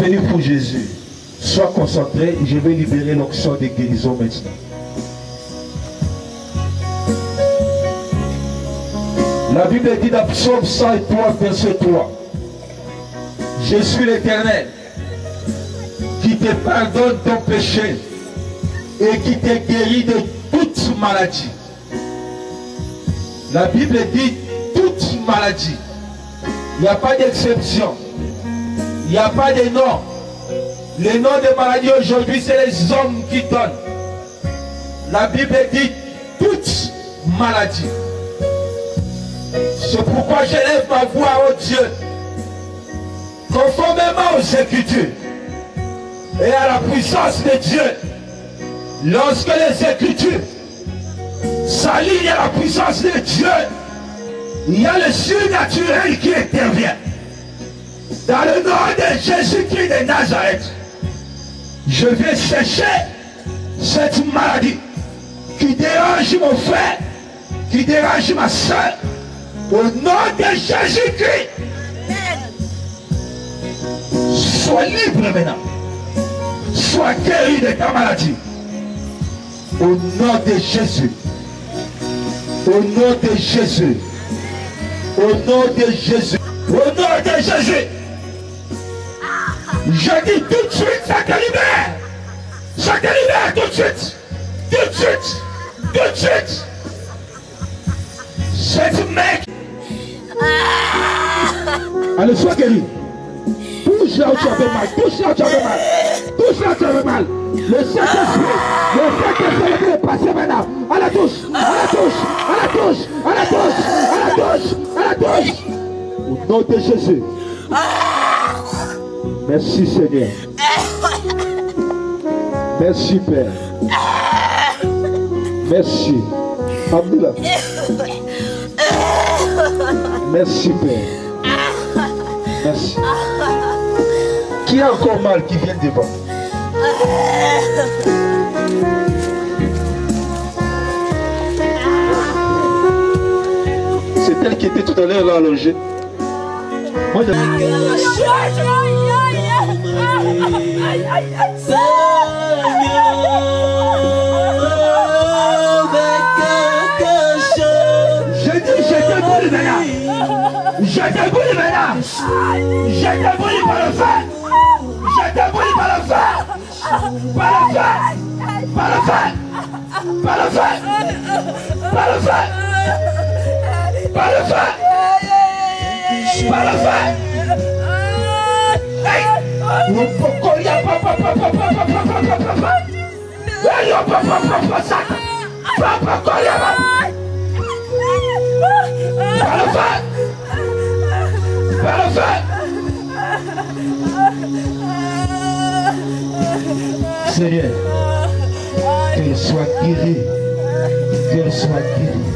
venir pour Jésus. Sois concentré, je vais libérer l'onction de guérison maintenant. La Bible dit dans Psaume 103, verset 3. Je suis l'Éternel qui te pardonne ton péché et qui te guérit de toute maladie. La Bible dit toute maladie. Il n'y a pas d'exception. Il n'y a pas de nom. Les noms de maladies aujourd'hui, c'est les hommes qui donnent. La Bible dit toute maladie. C'est pourquoi j'élève ma voix au Dieu. Conformément aux Écritures et à la puissance de Dieu. Lorsque les Écritures s'alignent à la puissance de Dieu, il y a le surnaturel qui intervient. Dans le nom de Jésus-Christ de Nazareth, je vais chercher cette maladie qui dérange mon frère, qui dérange ma soeur. Au nom de Jésus-Christ, sois libre maintenant. Sois guéri de ta maladie. Au nom de Jésus. Au nom de Jésus. Au nom de Jésus. Au nom de Jésus. Je dis tout de suite, ça te libère. Ça te libère tout de suite. Tout de suite. Tout de suite. Cette mec. Allez, sois guéri. Touche là où tu avais mal. Touche là où tu avais mal. Touche là où tu avais mal. Le Saint-Esprit est passé maintenant. À la touche. À la touche. À la touche. À la touche. À la touche. À la touche. Au nom de Jésus. Merci Seigneur. Merci Père. Merci. Alhamdoulilah. Merci Père. Merci. Qui a encore mal qui vient devant? C'est elle qui était tout à l'heure là allongée. Moi je... Je te brûle maintenant. Je te brûle par le feu. Je te brûle par le feu. Par le feu. Par le feu. Par le feu. Par le feu. Par le feu. Par le feu. Hey. Par le feu. Par le feu. Seigneur, qu'elle soit guérie. Qu'elle soit guérie.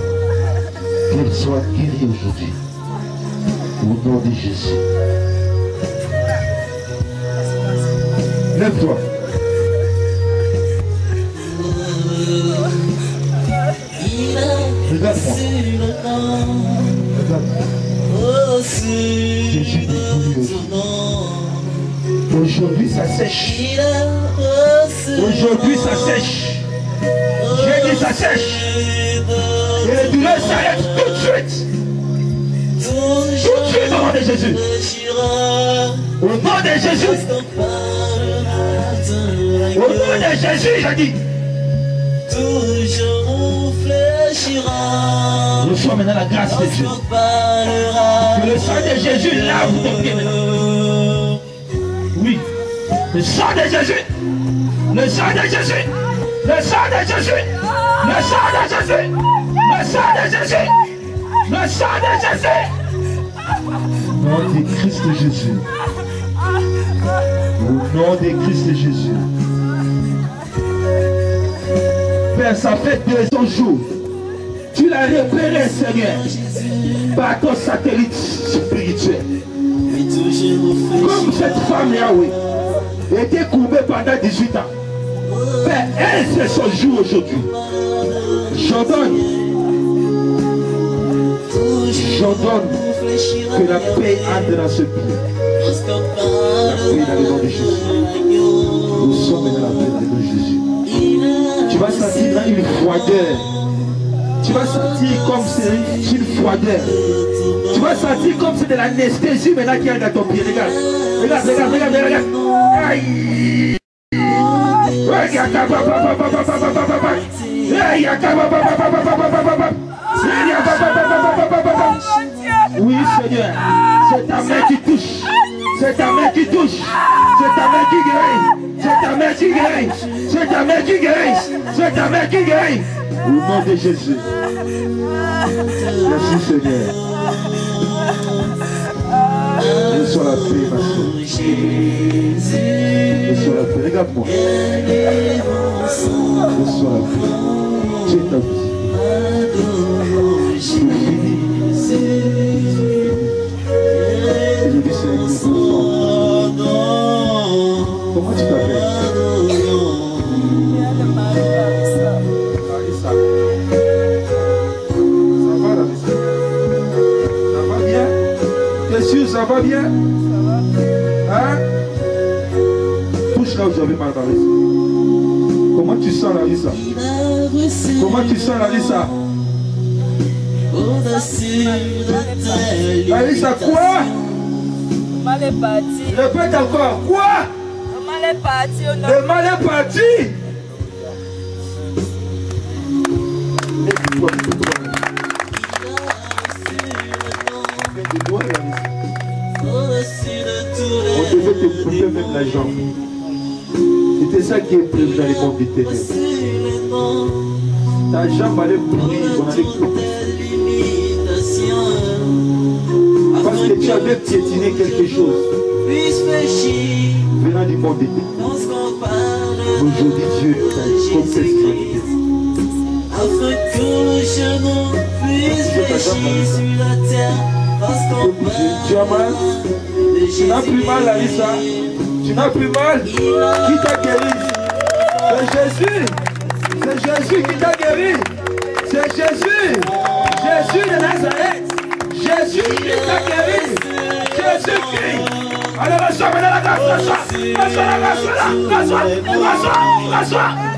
Qu'elle soit guérie aujourd'hui. Au nom de Jésus. Lève-toi. Regarde-moi. Regarde-moi. Jésus dépouille aujourd'hui. Aujourd'hui ça sèche. Aujourd'hui ça sèche. J'ai dit ça sèche. Et les douleurs s'arrêtent tout de suite. Tout de suite au nom de Jésus. Au nom de Jésus. Au nom de Jésus, j'ai dit. Reçois maintenant la grâce de Dieu. Que le sang de Jésus lave ton pied maintenant. Oui. Le sang de Jésus. Le sang de Jésus. Le sang de Jésus. Le sang de Jésus. Le sang de Jésus. Le sang de Jésus. Au nom de Christ Jésus. Au nom de Christ Jésus. Père, ça fait 200 jours. Tu l'as repéré, Seigneur, par ton satellite spirituel. Comme cette femme Yahweh était courbée pendant 18 ans. Père, elle, c'est son jour aujourd'hui. J'ordonne que la paix entre dans ce pays. paix dans le nom de Jésus. Nous sommes dans la paix dans le nom de Jésus. Tu vas sentir là une froideur. Tu vas sentir comme c'est une froideur. Tu vas sentir comme c'est de l'anesthésie maintenant qui est dans ton pied. Regarde. Regarde, regarde, regarde, regarde. Aïe. Oui, Seigneur. C'est ta main qui touche. C'est ta main qui touche. C'est ta main qui guérit. C'est ta main qui guérit. C'est ta main qui guérit. C'est ta main qui guérit. Au nom de Jésus. Merci Seigneur. Reçois la paix, ma soeur. Reçois la paix. Regarde-moi. Reçois la paix. Tu es ta vie. Je dis c'est une nouveau. Comment tu t'appelles? Ça va bien? Hein? Touche là où j'avais mal parlé. Comment tu sens Larissa? Comment tu sens Larissa? Larissa, quoi? Le mal est parti. Répète encore. Quoi? Le mal est parti. Le mal est parti. On devait te couper même la jambe. C'était ça qui est prévu dans les mondes des ténèbres. Ta jambe allait pourrir, on allait couper. Parce que tu avais piétiné quelque chose venant du monde des ténèbres. Aujourd'hui, Dieu t'a confessé son identité. Afin que je non puisse pécher sur la terre. Tu as mal? Tu n'as plus mal, Larissa? Tu n'as plus mal? Qui t'a guéri? C'est Jésus! C'est Jésus qui t'a guéri! C'est Jésus! Jésus de Nazareth! Jésus qui t'a guéri! Jésus-Christ! Allez, reçois maintenant la grâce, reçois! Reçois la grâce, reçois! Reçois! Reçois!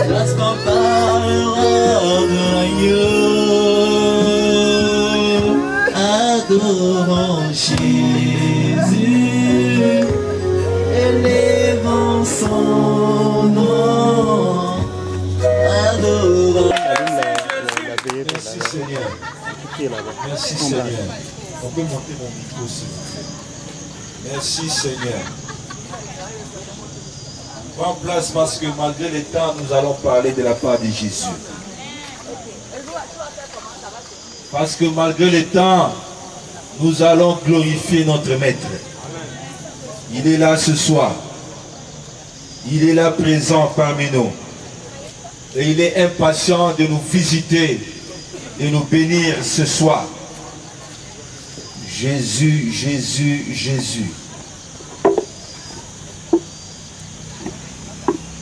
Lorsqu'on parlera de l'agneau, adorons Jésus, élevons son nom, adorons. Merci Seigneur. Merci Seigneur. On peut monter mon micro s'il vous plaît. Merci Seigneur. Prends place parce que malgré les temps, nous allons parler de la part de Jésus. Parce que malgré les temps, nous allons glorifier notre Maître. Il est là ce soir. Il est là présent parmi nous. Et il est impatient de nous visiter, de nous bénir ce soir. Jésus, Jésus, Jésus.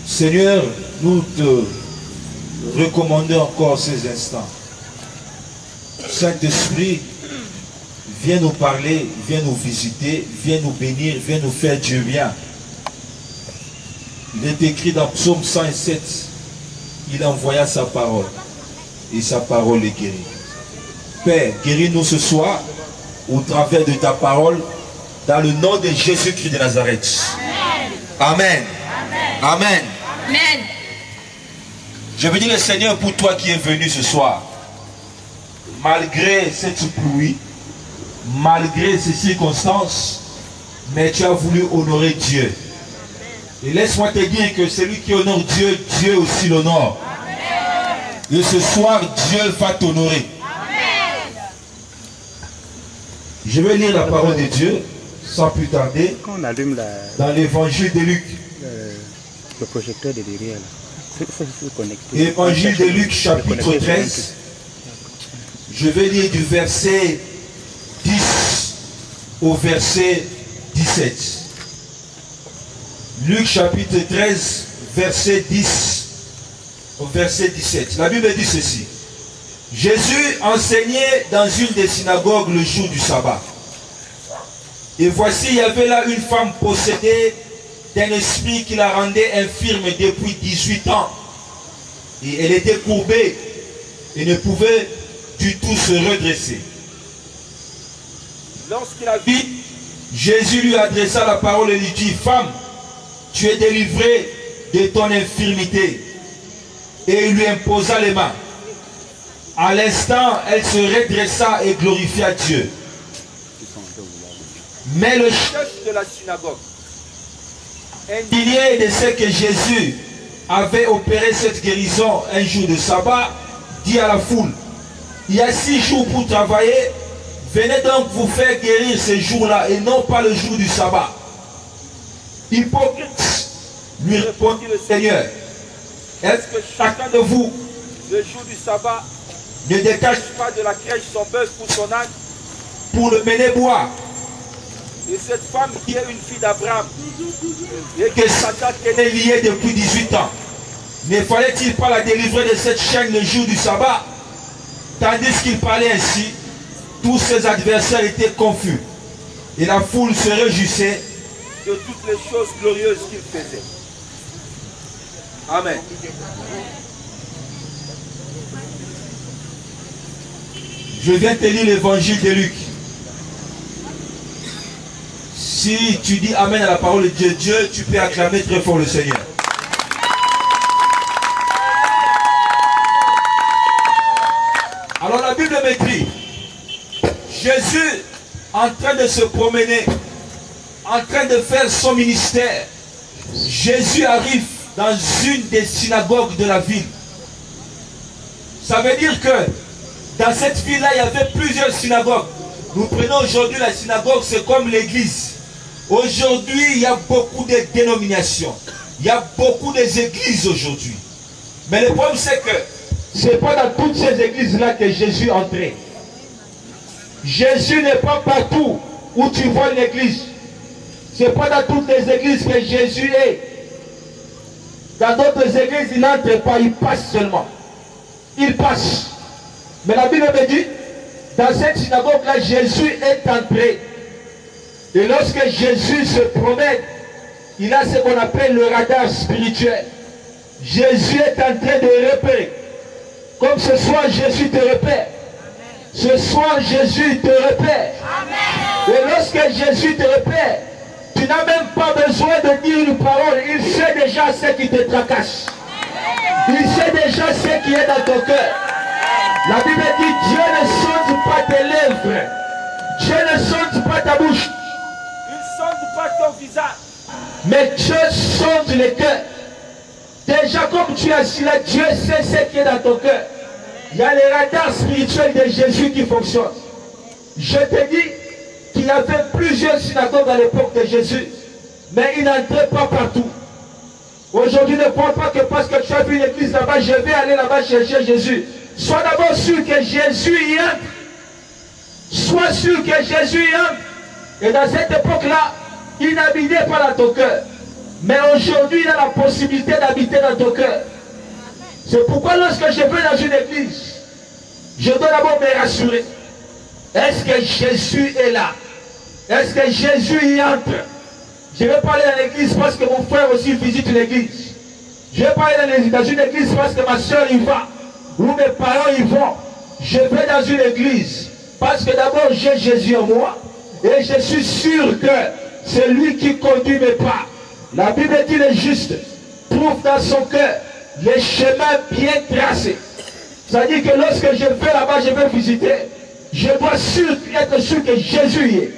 Seigneur, nous te recommandons encore ces instants. Saint-Esprit, viens nous parler, viens nous visiter, viens nous bénir, viens nous faire du bien. Il est écrit dans Psaume 107, il envoya sa parole et sa parole est guérie. Père, guéris-nous ce soir au travers de ta parole dans le nom de Jésus-Christ de Nazareth. Amen. Amen. Amen. Amen. Je veux dire le Seigneur pour toi qui es venu ce soir. Malgré cette pluie, malgré ces circonstances, mais tu as voulu honorer Dieu. Et laisse-moi te dire que celui qui honore Dieu, Dieu aussi l'honore. Et ce soir, Dieu va t'honorer. Je vais lire la parole de Dieu sans plus tarder dans l'évangile de Luc. Le projecteur de derrière là. Évangile de Luc chapitre 13. Je vais lire du verset 10 au verset 17. Luc chapitre 13, verset 10 au verset 17. La Bible dit ceci. Jésus enseignait dans une des synagogues le jour du sabbat. Et voici, il y avait là une femme possédée d'un esprit qui la rendait infirme depuis 18 ans. Et elle était courbée et ne pouvait du tout se redresser. Lorsqu'il a vu, Jésus lui adressa la parole et lui dit, « Femme, tu es délivrée de ton infirmité. » Et il lui imposa les mains. À l'instant, elle se redressa et glorifia Dieu. Mais le chef de la synagogue, indigné de ce que Jésus avait opéré cette guérison un jour de sabbat, dit à la foule, « Il y a 6 jours pour travailler, venez donc vous faire guérir ces jours-là et non pas le jour du sabbat. » Hypocrite, lui répondit le Seigneur, « Est-ce que chacun de vous, le jour du sabbat, ne détache pas de la crèche son bœuf pour son âne pour le mener boire? Et cette femme qui est une fille d'Abraham et que Satan tenait liée depuis 18 ans, ne fallait-il pas la délivrer de cette chaîne le jour du sabbat? » Tandis qu'il parlait ainsi, tous ses adversaires étaient confus et la foule se réjouissait de toutes les choses glorieuses qu'il faisait. Amen. Je viens te lire l'évangile de Luc. Si tu dis Amen à la parole de Dieu, tu peux acclamer très fort le Seigneur. Alors la Bible m'écrit, Jésus en train de se promener, en train de faire son ministère, Jésus arrive dans une des synagogues de la ville. Ça veut dire que dans cette ville-là, il y avait plusieurs synagogues. Nous prenons aujourd'hui la synagogue, c'est comme l'église. Aujourd'hui, il y a beaucoup de dénominations. Il y a beaucoup d'églises aujourd'hui. Mais le problème, c'est que ce n'est pas dans toutes ces églises-là que Jésus entrait. Jésus n'est pas partout où tu vois une église. Ce n'est pas dans toutes les églises que Jésus est. Dans d'autres églises, il n'entre pas, il passe seulement. Il passe. Mais la Bible me dit, dans cette synagogue-là, Jésus est entré. Et lorsque Jésus se promène, il a ce qu'on appelle le radar spirituel. Jésus est en train de repérer. Comme ce soir, Jésus te repère. Ce soir, Jésus te repère. Et lorsque Jésus te repère, tu n'as même pas besoin de dire une parole. Il sait déjà ce qui te tracasse. Il sait déjà ce qui est dans ton cœur. La Bible dit, Dieu ne sonde pas tes lèvres. Dieu ne sonde pas ta bouche. Il ne sonde pas ton visage. Mais Dieu sonde le cœur. Déjà comme tu es assis là, Dieu sait ce qui est dans ton cœur. Il y a les radars spirituels de Jésus qui fonctionnent. Je te dis qu'il y avait plusieurs synagogues à l'époque de Jésus, mais il n'entrait pas partout. Aujourd'hui, ne pense pas que parce que tu as vu une église là-bas, je vais aller là-bas chercher Jésus. Sois d'abord sûr que Jésus y entre. Sois sûr que Jésus y entre. Et dans cette époque-là, il n'habitait pas dans ton cœur. Mais aujourd'hui, il a la possibilité d'habiter dans ton cœur. C'est pourquoi lorsque je vais dans une église, je dois d'abord me rassurer. Est-ce que Jésus est là? Est-ce que Jésus y entre? Je vais pas aller dans l'église parce que mon frère aussi visite l'église. Je vais pas aller dans une église parce que ma soeur y va. Ou mes parents y vont. Je vais dans une église parce que d'abord j'ai Jésus en moi. Et je suis sûr que c'est lui qui conduit mes pas. La Bible dit le juste trouve dans son cœur les chemins bien tracés. C'est-à-dire que lorsque je vais là-bas, je vais visiter, je dois être sûr que Jésus y est.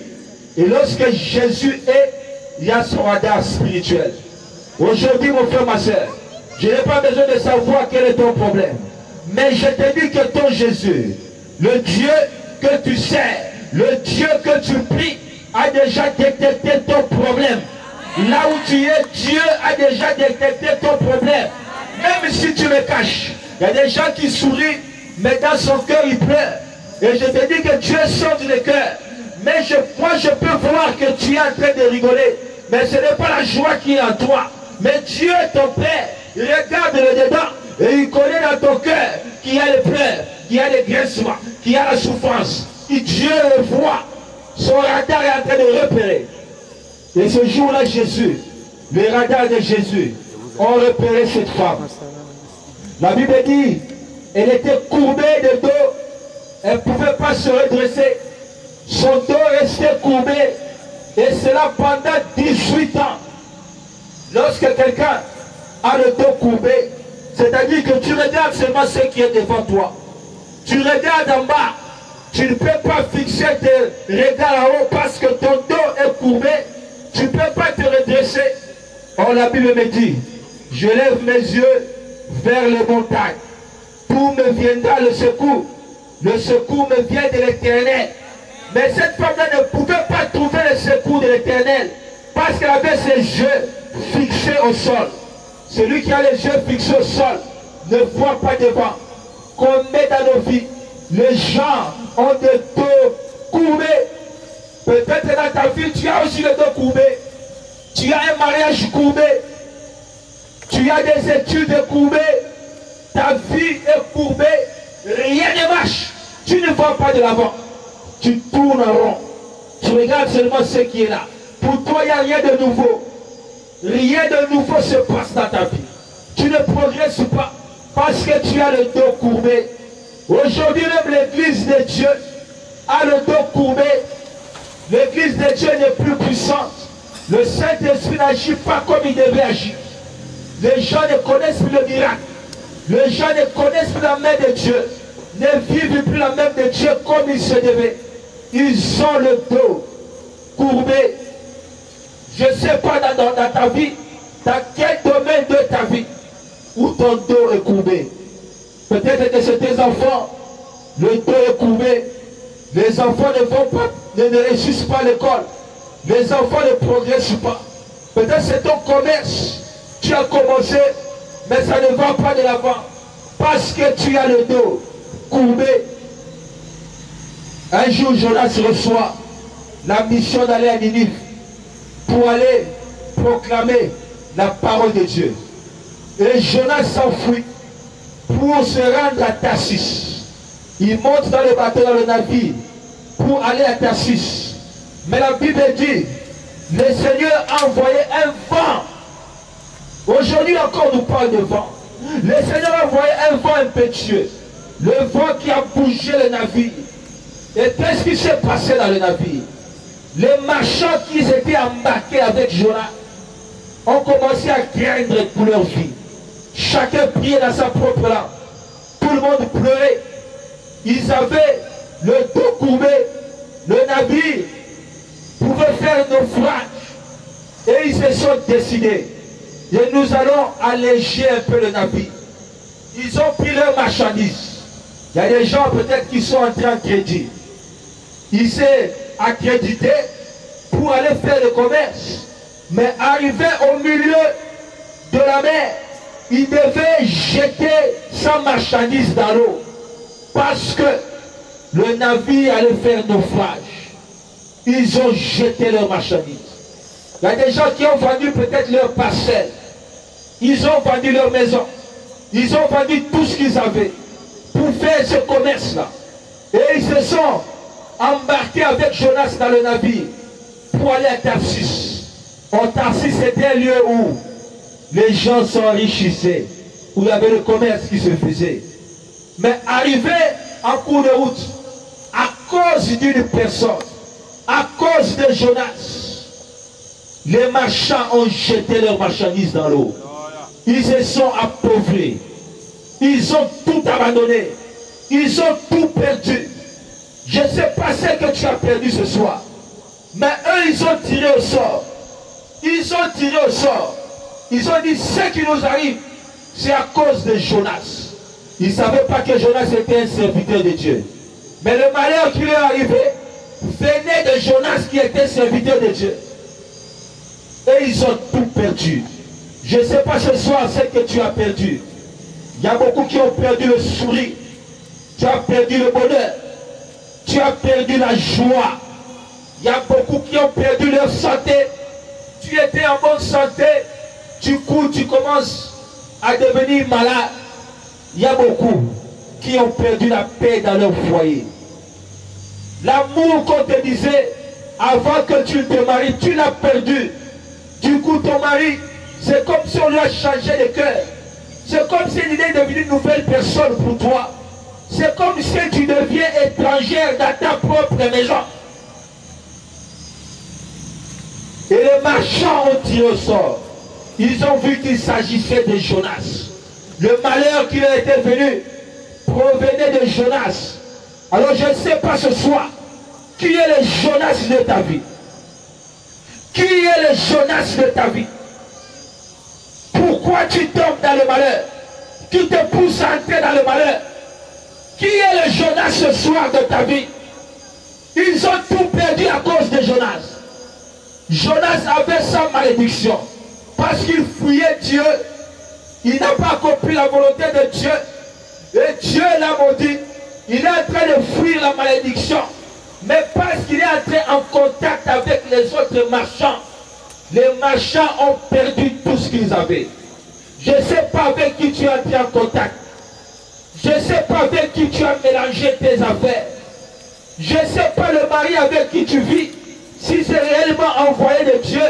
Et lorsque Jésus est, il y a son radar spirituel. Aujourd'hui, mon frère, ma soeur, je n'ai pas besoin de savoir quel est ton problème. Mais je te dis que ton Jésus, le Dieu que tu sers, le Dieu que tu pries, a déjà détecté ton problème. Là où tu es, Dieu a déjà détecté ton problème. Même si tu me caches, il y a des gens qui sourient, mais dans son cœur, il pleure. Et je te dis que Dieu sonde le cœur. Mais moi, je peux voir que tu es en train de rigoler. mais ce n'est pas la joie qui est en toi. Mais Dieu, ton Père, il regarde le dedans et il connaît dans ton cœur qu'il y a les pleurs, qu'il y a les graissements, qu'il y a la souffrance. Et Dieu le voit. Son radar est en train de repérer. Et ce jour-là, Jésus, le radar de Jésus, ont repéré cette femme. La Bible dit, elle était courbée de dos. Elle ne pouvait pas se redresser. Son dos restait courbé. Et cela pendant 18 ans. Lorsque quelqu'un a le dos courbé, c'est-à-dire que tu regardes seulement ce qui est devant toi. Tu regardes en bas. Tu ne peux pas fixer tes regards en haut parce que ton dos est courbé. Tu ne peux pas te redresser. Or la Bible me dit, je lève mes yeux vers les montagnes. D'où me viendra le secours? Le secours me vient de l'Éternel. Mais cette femme-là ne pouvait pas trouver le secours de l'Éternel parce qu'elle avait ses yeux fixés au sol. Celui qui a les yeux fixés au sol ne voit pas devant. Qu'on met dans nos vies, les gens ont des dos courbés. Peut-être dans ta vie, tu as aussi le dos courbé. Tu as un mariage courbé. Tu as des études courbées. Ta vie est courbée. Rien ne marche. Tu ne vas pas de l'avant. Tu tournes en rond. Tu regardes seulement ce qui est là. Pour toi, il n'y a rien de nouveau. Rien de nouveau se passe dans ta vie. Tu ne progresses pas parce que tu as le dos courbé. Aujourd'hui, même l'église de Dieu a le dos courbé. L'église de Dieu n'est plus puissante. Le Saint-Esprit n'agit pas comme il devait agir. Les gens ne connaissent plus le miracle. Les gens ne connaissent plus la main de Dieu. Ne vivent plus la main de Dieu comme il se devait. Ils ont le dos courbé. Je ne sais pas dans ta vie, dans quel domaine de ta vie, où ton dos est courbé. Peut-être que c'est tes enfants, le dos est courbé. Les enfants ne réussissent pas à l'école. Les enfants ne progressent pas. Peut-être c'est ton commerce. Tu as commencé, mais ça ne va pas de l'avant. Parce que tu as le dos courbé. Un jour, Jonas reçoit la mission d'aller à Ninive pour aller proclamer la parole de Dieu. Et Jonas s'enfuit pour se rendre à Tarsis. Il monte dans le bateau, dans le navire, pour aller à Tarsis. Mais la Bible dit, le Seigneur a envoyé un vent. Aujourd'hui encore, nous parle de vent. Le Seigneur a envoyé un vent impétueux. Le vent qui a bougé le navire. Et qu'est-ce qui s'est passé dans le navire? Les marchands qui étaient embarqués avec Jonas ont commencé à craindre pour leur vie. Chacun priait dans sa propre langue. Tout le monde pleurait. Ils avaient le dos courbé. Le navire pouvait faire naufrage. Et ils se sont décidés. Et nous allons alléger un peu le navire. Ils ont pris leurs marchandises. Il y a des gens peut-être qui sont entrés en crédit. Ils s'est accrédité pour aller faire le commerce. Mais arrivé au milieu de la mer, il devait jeter sa marchandise dans l'eau. Parce que le navire allait faire naufrage. Ils ont jeté leur marchandise. Il y a des gens qui ont vendu peut-être leur parcelle. Ils ont vendu leur maison. Ils ont vendu tout ce qu'ils avaient pour faire ce commerce-là. Et ils se sont embarqués avec Jonas dans le navire pour aller à Tarsis. Tarsis, c'était un lieu où les gens s'enrichissaient, où il y avait le commerce qui se faisait. Mais arrivé en cours de route, à cause d'une personne, à cause de Jonas, les marchands ont jeté leurs marchandises dans l'eau. Ils se sont appauvris. Ils ont tout abandonné. Ils ont tout perdu. Je ne sais pas ce que tu as perdu ce soir. Mais eux, ils ont tiré au sort. Ils ont tiré au sort. Ils ont dit, ce qui nous arrive, c'est à cause de Jonas. Ils ne savaient pas que Jonas était un serviteur de Dieu. Mais le malheur qui lui est arrivé venait de Jonas qui était serviteur de Dieu. Et ils ont tout perdu. Je ne sais pas ce soir ce que tu as perdu. Il y a beaucoup qui ont perdu le sourire. Tu as perdu le bonheur. Tu as perdu la joie. Il y a beaucoup qui ont perdu leur santé. tu étais en bonne santé, du coup tu commences à devenir malade. Il y a beaucoup qui ont perdu la paix dans leur foyer. L'amour qu'on te disait avant que tu te maries, tu l'as perdu. Du coup ton mari, c'est comme si on lui a changé de cœur. C'est comme si il est devenu une nouvelle personne pour toi. C'est comme si tu deviens étrangère dans ta propre maison. Et les marchands ont tiré au sort. Ils ont vu qu'il s'agissait de Jonas. Le malheur qui leur était venu provenait de Jonas. Alors je ne sais pas ce soir, qui est le Jonas de ta vie? Qui est le Jonas de ta vie? Pourquoi tu tombes dans le malheur? Qui te pousse à entrer dans le malheur? Qui est le Jonas ce soir de ta vie? Ils ont tout perdu à cause de Jonas. Jonas avait sa malédiction. Parce qu'il fuyait Dieu. Il n'a pas accompli la volonté de Dieu. Et Dieu l'a maudit. Il est en train de fuir la malédiction. Mais parce qu'il est entré en contact avec les autres marchands, les marchands ont perdu tout ce qu'ils avaient. Je ne sais pas avec qui tu es entré en contact. Je ne sais pas avec qui tu as mélangé tes affaires. Je ne sais pas le mari avec qui tu vis. Si c'est réellement envoyé de Dieu,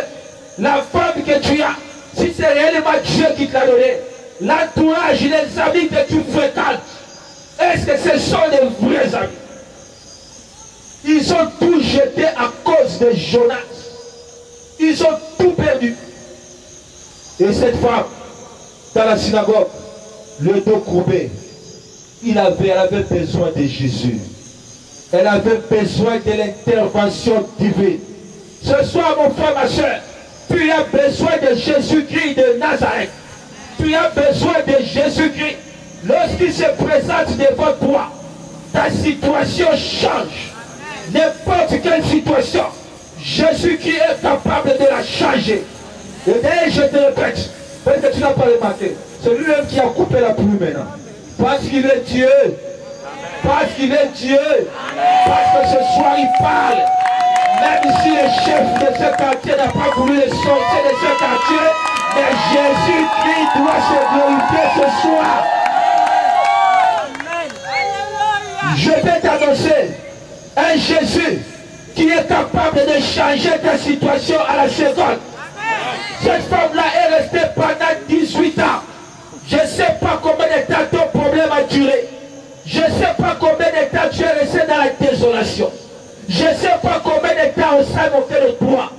la femme que tu as, si c'est réellement Dieu qui te l'a donné, l'entourage, les amis que tu fréquentes, est-ce que ce sont des vrais amis? Ils ont tout jeté à cause de Jonas. Ils ont tout perdu. Et cette femme, dans la synagogue, le dos courbé, elle avait besoin de Jésus. Elle avait besoin de l'intervention divine. Ce soir, mon frère, ma soeur, tu as besoin de Jésus-Christ de Nazareth. Tu as besoin de Jésus-Christ. Lorsqu'il se présente devant toi, ta situation change. N'importe quelle situation, Jésus-Christ est capable de la changer. Et d'ailleurs, je te répète, parce que tu n'as pas remarqué, c'est lui-même qui a coupé la pluie maintenant. Parce qu'il est Dieu. Parce qu'il est Dieu. Parce que ce soir il parle. Même si le chef de ce quartier n'a pas voulu le sortir de ce quartier, mais Jésus-Christ doit se glorifier ce soir. Je vais t'annoncer un Jésus qui est capable de changer ta situation à la seconde. Cette femme-là est restée pendant 18 ans. Je ne sais pas combien de temps ton problème a duré. Je ne sais pas combien de temps tu es resté dans la désolation. Je ne sais pas combien de temps on s'est moqué de toi.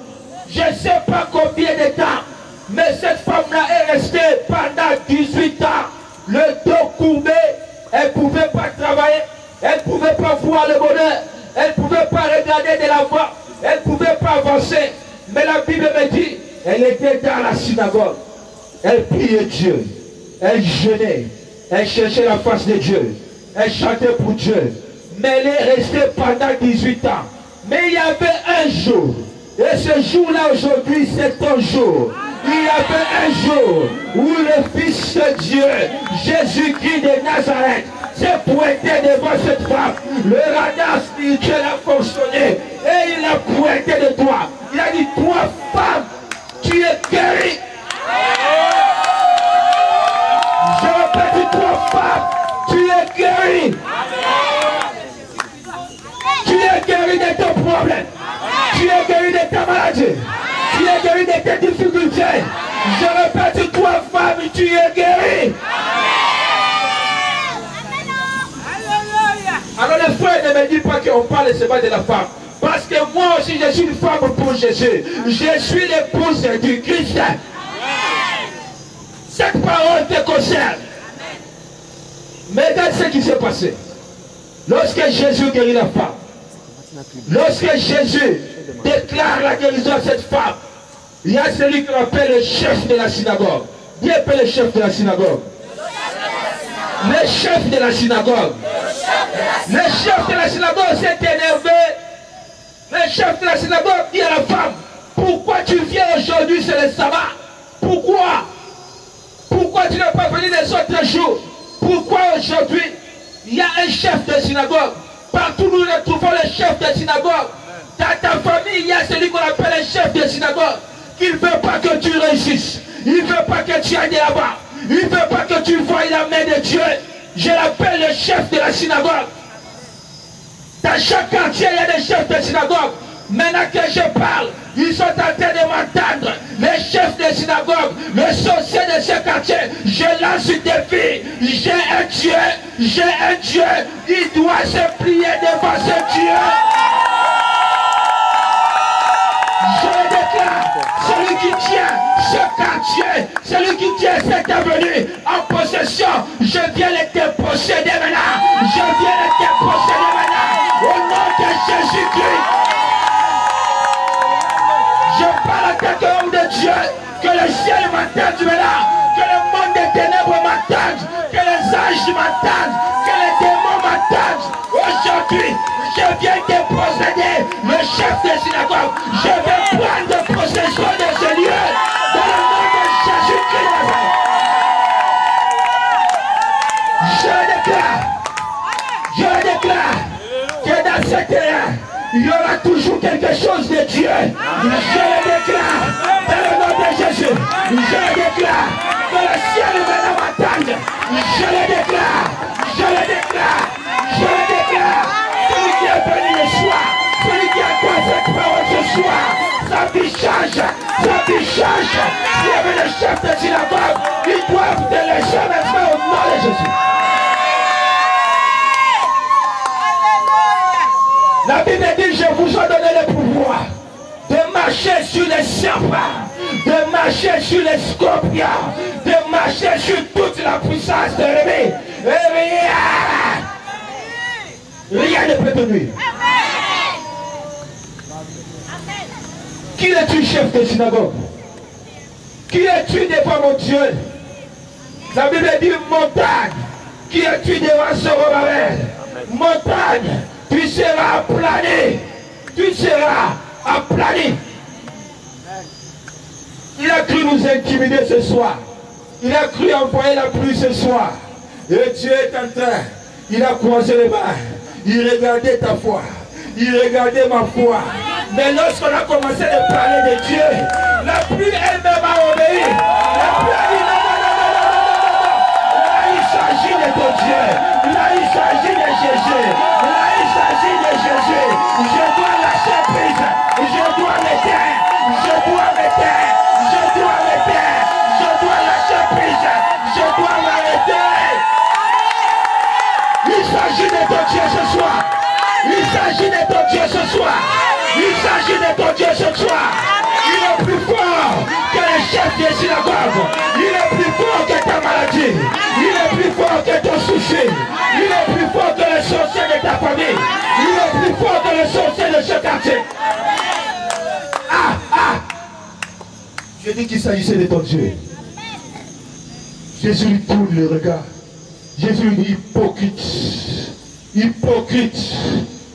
Je ne sais pas combien de temps. Mais cette femme-là est restée pendant 18 ans. Le dos courbé. Elle ne pouvait pas travailler. Elle ne pouvait pas voir le bonheur. Elle ne pouvait pas regarder de la voie. Elle ne pouvait pas avancer. Mais la Bible me dit, elle était dans la synagogue. Elle priait Dieu. Elle jeûnait. Elle cherchait la face de Dieu. Elle chantait pour Dieu. Mais elle est restée pendant 18 ans. Mais il y avait un jour. Et ce jour-là aujourd'hui, c'est ton jour. Il y avait un jour où le Fils de Dieu, Jésus-Christ de Nazareth, s'est pointé devant cette femme. Le radar spirituel a fonctionné. Et il a pointé de toi. Il a dit, toi femme, tu es guérie. Je répète, toi femme, tu es guérie. Tu es guéri de ton problème. Tu es guéri de ta maladie. Tu es guéri de tes difficultés. Je répète, toi femme, tu es guéri. Alors les frères, ne me disent pas qu'on parle seulement de la femme. Parce que moi aussi je suis une femme pour Jésus. Je suis l'épouse du Christ. Cette parole te concerne. Mais regarde ce qui s'est passé. Lorsque Jésus guérit la femme, lorsque Jésus déclare la guérison à cette femme, il y a celui qu'on appelle le chef de la synagogue. Qui appelle le chef de la synagogue? Le chef de la synagogue. Le chef de la synagogue s'est énervé. Le chef de la synagogue dit à la femme, pourquoi tu viens aujourd'hui, c'est le sabbat? Pourquoi? Pourquoi tu n'es pas venu les autres jours? Pourquoi aujourd'hui il y a un chef de synagogue? Partout nous retrouvons le chef de synagogue. Dans ta famille, il y a celui qu'on appelle le chef de synagogue. qu'il ne veut pas que tu réussisses. Il ne veut pas que tu ailles là-bas. Il ne veut pas que tu voies la main de Dieu. Je l'appelle le chef de la synagogue. Dans chaque quartier, il y a des chefs de synagogue. Maintenant que je parle, ils sont en train de m'entendre. Les chefs de synagogue, les sorciers de ce quartier, je lance un défi. J'ai un Dieu, il doit se plier devant ce Dieu. Je le déclare, celui qui tient ce quartier, celui qui tient cette avenue en possession, je viens le déposséder maintenant. Je viens le déposséder maintenant. Au nom de Jésus-Christ. Je parle en tant qu'homme de Dieu, que le ciel m'entende maintenant, que le monde des ténèbres m'entende, que les anges m'entendent, que les démons m'entendent. Aujourd'hui, je viens de posséder le chef des synagogues. Je vais prendre possession de ce lieu dans le nom de Jésus-Christ. Je déclare que dans ce terrain, il y aura toujours quelque chose de Dieu. Je le déclare dans le nom de Jésus. Je le déclare que le ciel maintenant m'entende. Je le déclare. Je le déclare. Je le déclare. Celui qui est venu le soir, celui qui entend cette parole ce soir, sa vie change. Sa vie change. Il y avait le chef de synagogue. Ils doivent te laisser maintenant au nom de Jésus. La Bible dit, je vous ai donné le pouvoir de marcher sur les serpents, de marcher sur les scorpions, de marcher sur toute la puissance de l'ennemi. Et rien ne peut te nuire. Qui es-tu, chef de synagogue? Qui es-tu devant mon Dieu? La Bible dit, montagne. Qui es-tu devant ce Zorobabel? Montagne. Tu seras aplani. Tu seras aplani. Il a cru nous intimider ce soir. Il a cru envoyer la pluie ce soir. Et Dieu est en train. Il a croisé les mains. Il regardait ta foi. Il regardait ma foi. Mais lorsqu'on a commencé à parler de Dieu, la pluie elle-même a obéi. La pluie a dit non, non, non, non, non, non, non. Là, il s'agit de ton Dieu. Là, il s'agit de Jésus. Là, il s'agit de Jésus. Je dois lâcher prise. Je dois me taire. Je dois me taire. Je dois me taire. Je dois lâcher prise. Je dois m'arrêter. Il s'agit de ton Dieu ce soir. Il s'agit de ton Dieu ce soir. Il s'agit de ton Dieu ce soir. Il est plus fort que le chef des synagogues. Il est plus fort que ta maladie. Il est plus fort que ton souci. Il est plus fort que le sorcier de ta famille. Il est plus fort que le sorcier de ce quartier. Je dis qu'il s'agissait de ton Dieu. Jésus lui tourne le regard. Jésus lui dit hypocrite. Hypocrite.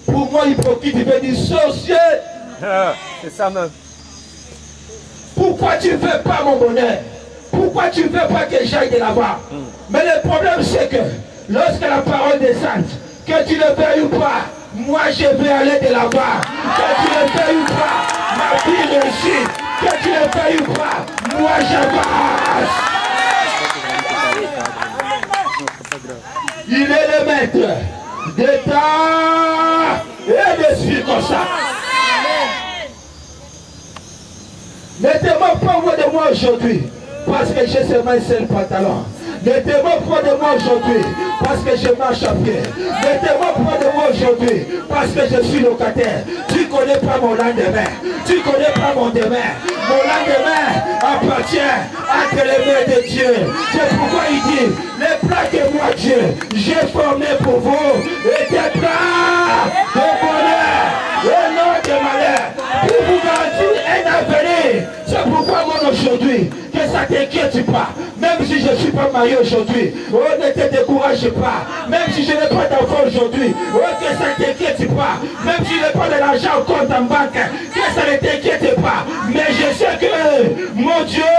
Pour moi, hypocrite, il veut dire sorcier. C'est ça même. Pourquoi tu ne veux pas mon bonheur? Pourquoi tu ne veux pas que j'aille de là-bas? Mais le problème, c'est que lorsque la parole descend, que tu le veuilles ou pas, moi je vais aller de là-bas. Que tu le veuilles ou pas, ma vie réussit. Que tu le veuilles ou pas, moi j'avance. Il est le maître de temps et de circonstances. Ne te moque pas de moi aujourd'hui parce que j'ai seulement un seul pantalon. Ne te moque pas de moi aujourd'hui parce que je marche à pied. Ne te moque pas de moi aujourd'hui parce que je suis locataire. Tu ne connais pas mon lendemain. Tu ne connais pas mon demain. Mon lendemain appartient entre les mains de Dieu. C'est pourquoi il dit, les plans que moi Dieu, j'ai formé pour vous et des plans de bonheur et non de malheur. Pour vous garantir un avenir. C'est pourquoi moi aujourd'hui, que ça ne t'inquiète pas. Même si je ne suis pas marié aujourd'hui, oh, ne te décourage pas. Même si je n'ai pas d'enfant aujourd'hui, oh, que ça ne t'inquiète pas. Même si je n'ai pas de l'argent au compte en banque, que ça ne t'inquiète pas. Mais je sais que mon Dieu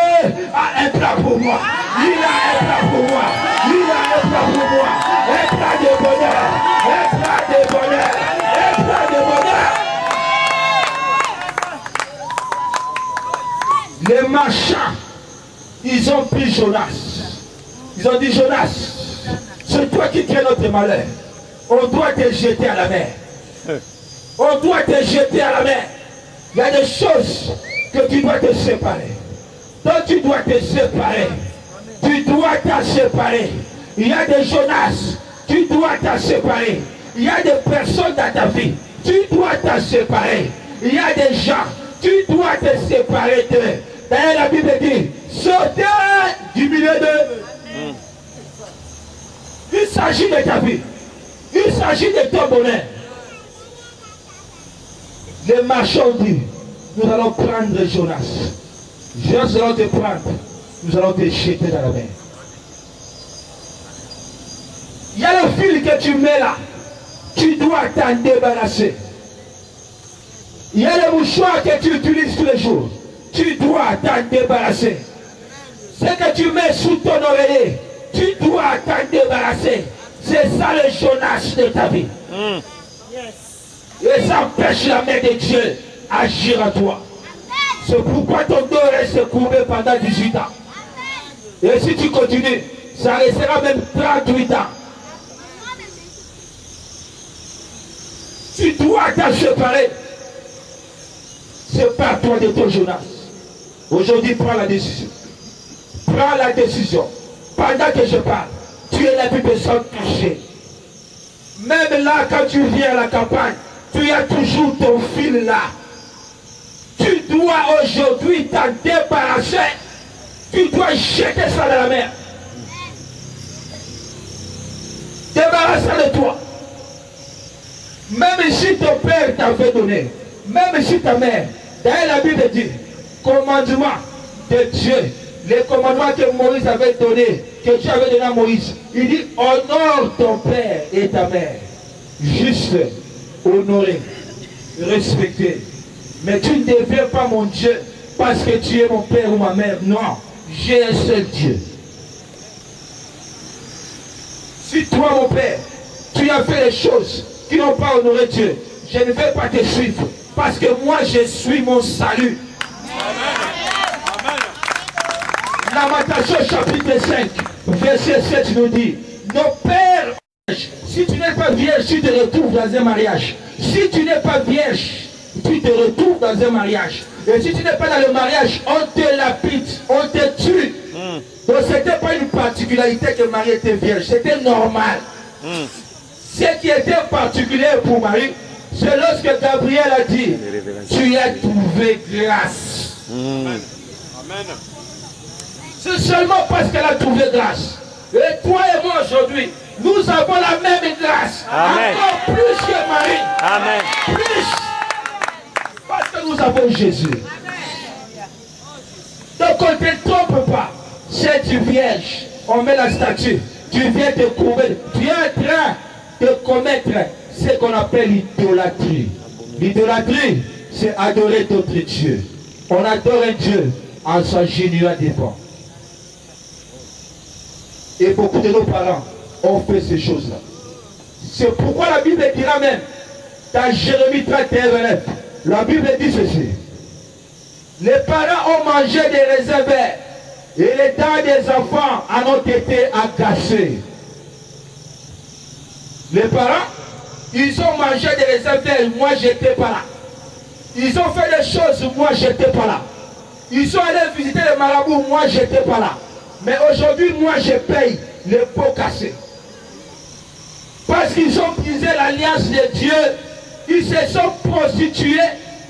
a un plan pour moi. Il a un plan pour moi. Il a un plan pour moi. Un plan de bonheur. Un plan de bonheur. Un plan de bonheur. Les marchands, ils ont pris Jonas. Ils ont dit, Jonas, c'est toi qui crée notre malheur. On doit te jeter à la mer. On doit te jeter à la mer. Il y a des choses que tu dois te séparer. Donc tu dois te séparer. Tu dois te séparer. Il y a des Jonas, tu dois te séparer. Il y a des personnes dans ta vie, tu dois te séparer. Il y a des gens, tu dois te séparer d'eux. D'ailleurs la Bible dit, sortez du milieu d'eux. Il s'agit de ta vie. Il s'agit de ton bonheur. Les marchands disent, nous allons prendre Jonas. Jonas, nous allons te prendre. Nous allons te jeter dans la mer. Il y a le fil que tu mets là. Tu dois t'en débarrasser. Il y a le mouchoir que tu utilises tous les jours. Tu dois t'en débarrasser. Ce que tu mets sous ton oreiller, tu dois t'en débarrasser. C'est ça le Jonas de ta vie. Et ça empêche la main de Dieu d'agir en toi. C'est pourquoi ton dos reste courbé pendant 18 ans. Et si tu continues, ça restera même 38 ans. Tu dois t'en séparer. Sépare-toi de ton Jonas. Aujourd'hui, prends la décision. Prends la décision. Pendant que je parle, tu es la plus personne cachée. Même là, quand tu viens à la campagne, tu as toujours ton fil là. Tu dois aujourd'hui t'en débarrasser. Tu dois jeter ça dans la mer. Débarrasse-toi de toi. Même si ton père t'avait donné, même si ta mère, d'ailleurs la Bible dit, commandement de Dieu, les commandements que Moïse avait donné, que Dieu avait donné à Moïse, il dit, honore ton père et ta mère. Juste honorer, respecter. Mais tu ne deviens pas mon Dieu parce que tu es mon père ou ma mère. Non, j'ai un seul Dieu. Si toi, mon père, tu as fait les choses qui n'ont pas honoré Dieu, je ne vais pas te suivre. Parce que moi, je suis mon salut. Lamentation chapitre 5, verset 7 nous dit, nos pères, si tu n'es pas vierge, tu te retrouves dans un mariage. Si tu n'es pas vierge, tu te retrouves dans un mariage. Et si tu n'es pas dans le mariage, on te lapide, on te tue. Donc ce n'était pas une particularité que Marie était vierge, c'était normal. Ce qui était particulier pour Marie, c'est lorsque Gabriel a dit, tu as trouvé grâce. Amen. C'est seulement parce qu'elle a trouvé grâce. Et toi et moi aujourd'hui, nous avons la même grâce. Amen. Encore plus que Marie. Amen. Plus. Parce que nous avons Jésus. Donc on ne te trompe pas. C'est tu vierge. On met la statue. Tu viens te couvrir. Tu es en train de commettre ce qu'on appelle l'idolâtrie. L'idolâtrie, c'est adorer d'autres dieux. On adore un Dieu en s'agenouillant devant. Et beaucoup de nos parents ont fait ces choses-là. C'est pourquoi la Bible dira même, dans Jérémie 31, 29, la Bible dit ceci. Les parents ont mangé des raisins verts et les dents des enfants en ont été agacées. Les parents, ils ont mangé des raisins verts, moi j'étais pas là. Ils ont fait des choses, moi j'étais pas là. Ils sont allés visiter les marabouts, moi j'étais pas là. Mais aujourd'hui, moi je paye les pots cassés. Parce qu'ils ont brisé l'alliance de Dieu, ils se sont prostitués,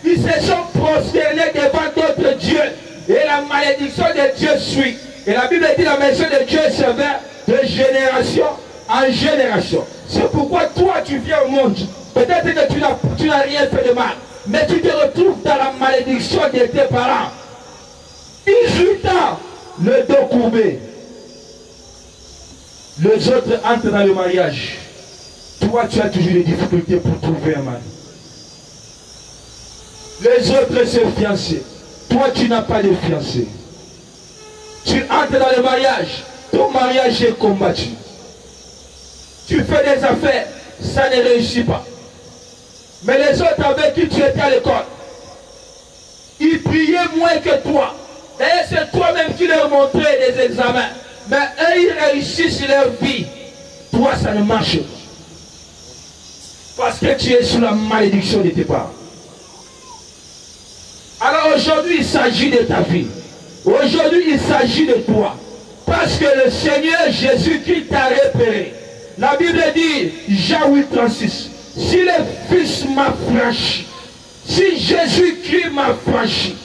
ils se sont prosternés devant d'autres dieux. Et la malédiction de Dieu suit. Et la Bible dit la maison de Dieu se sévère de génération en génération. C'est pourquoi toi tu viens au monde. Peut-être que tu n'as rien fait de mal. Mais tu te retrouves dans la malédiction de tes parents. 18 ans, le dos courbé. Les autres entrent dans le mariage. Toi, tu as toujours des difficultés pour trouver un mari. Les autres se fiancés. Toi, tu n'as pas de fiancé. Tu entres dans le mariage. Ton mariage est combattu. Tu fais des affaires. Ça ne réussit pas. Mais les autres avec qui tu étais à l'école, ils priaient moins que toi. Et c'est toi-même qui leur montrais des examens. Mais eux, ils réussissent leur vie. Toi, ça ne marche pas. Parce que tu es sous la malédiction de tes parents. Alors aujourd'hui, il s'agit de ta vie. Aujourd'hui, il s'agit de toi. Parce que le Seigneur Jésus-Christ t'a repéré. La Bible dit, Jean 8,36, si le Fils m'a franchi, si Jésus-Christ m'a franchi,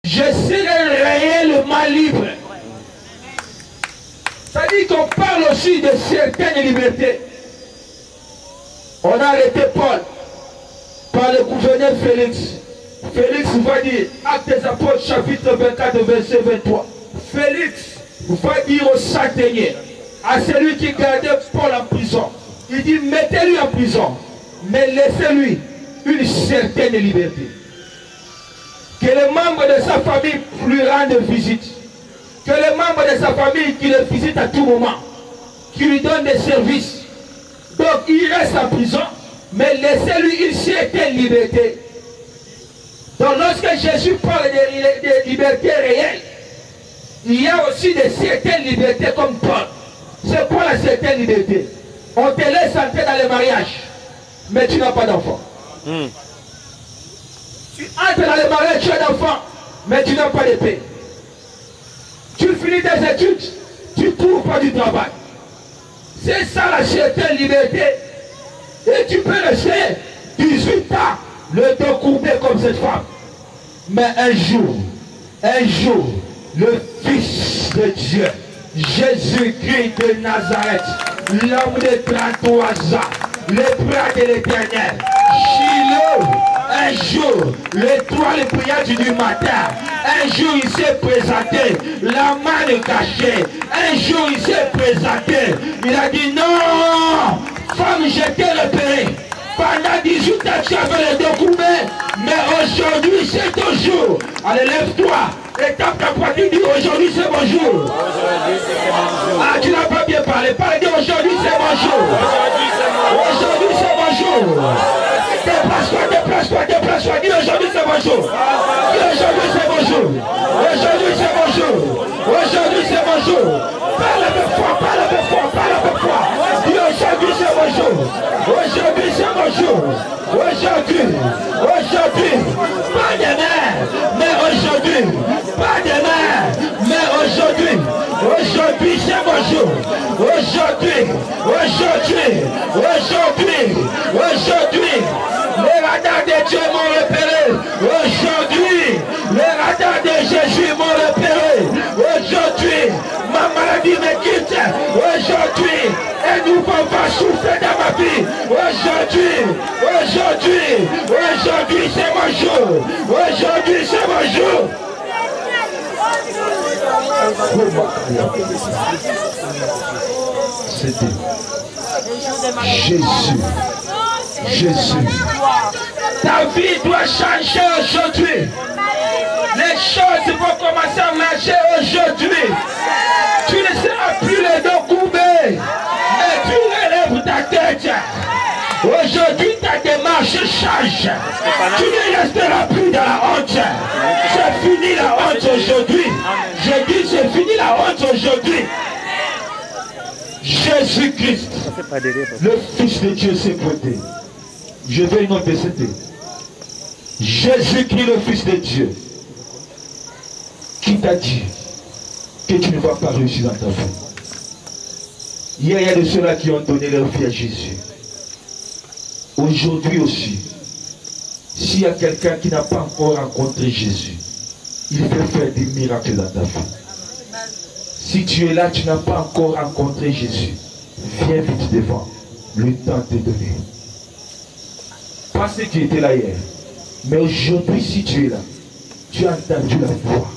je serai réellement libre. Ça dit qu'on parle aussi de certaines libertés. On a arrêté Paul par le gouverneur Félix. Félix va dire, Actes des Apôtres chapitre 24 verset 23. Félix va dire au centenier, à celui qui gardait Paul en prison, il dit, mettez-lui en prison, mais laissez-lui une certaine liberté. Que les membres de sa famille lui rendent visite. Que les membres de sa famille qui le visitent à tout moment, qui lui donnent des services. Donc il reste en prison, mais laissez-lui une certaine liberté. Donc lorsque Jésus parle de liberté réelle, il y a aussi de certaines libertés comme Paul. C'est quoi la certaine liberté? On te laisse entrer dans le mariage, mais tu n'as pas d'enfant. Tu entres dans le mariage, tu as d'enfant, mais tu n'as pas de paix. Tu finis tes études, tu ne trouves pas du travail. C'est ça la certaine liberté. Et tu peux rester 18 ans, le dos courbé comme cette femme. Mais un jour, le Fils de Dieu, Jésus-Christ de Nazareth, l'homme de 33 ans, le bras de l'Éternel, Shiloh, un jour, l'étoile brillante du matin, un jour il s'est présenté, la main cachée, un jour il s'est présenté, il a dit non, femme, je t'ai repéré. Pendant 18 ans, tu avais le dos courbé, mais aujourd'hui c'est ton jour. Allez, lève-toi et tape ta poitrine, dis aujourd'hui c'est mon jour. Ah, tu n'as pas bien parlé. Parle, dis aujourd'hui c'est mon jour. Aujourd'hui c'est mon jour. Déplace-toi, dis aujourd'hui c'est mon jour. Dis aujourd'hui c'est mon jour. Aujourd'hui c'est mon jour. Aujourd'hui c'est mon jour. Parle avec foi. Dis aujourd'hui c'est mon jour. Aujourd'hui c'est mon jour. Aujourd'hui, pas demain, mais aujourd'hui. Pas demain, mais aujourd'hui. Aujourd'hui c'est mon jour. Aujourd'hui. Les radars de Dieu m'ont repéré. Aujourd'hui, les radars de Jésus m'ont repéré. Aujourd'hui, ma maladie me quitte. Aujourd'hui, un nouveau va souffler dans ma vie. Aujourd'hui c'est mon jour. Aujourd'hui c'est mon jour. C'était Jésus. Ta vie doit changer aujourd'hui. Les choses vont commencer à marcher aujourd'hui. Tu ne seras plus le dos courbé, mais tu relèves ta tête. Aujourd'hui, ta démarche change. Tu ne resteras plus dans la honte. C'est fini la honte aujourd'hui. Je dis, c'est fini la honte aujourd'hui. Jésus-Christ, le Fils de Dieu s'est pointé. Je vais noter c'était Jésus-Christ, le Fils de Dieu, qui t'a dit que tu ne vas pas réussir dans ta vie. Hier, il y a de ceux-là qui ont donné leur vie à Jésus. Aujourd'hui aussi, s'il y a quelqu'un qui n'a pas encore rencontré Jésus, il peut faire des miracles dans ta vie. Si tu es là, tu n'as pas encore rencontré Jésus, viens vite devant, le temps t'est donné. Parce que tu étais là hier, mais aujourd'hui si tu es là, tu as entendu la voix,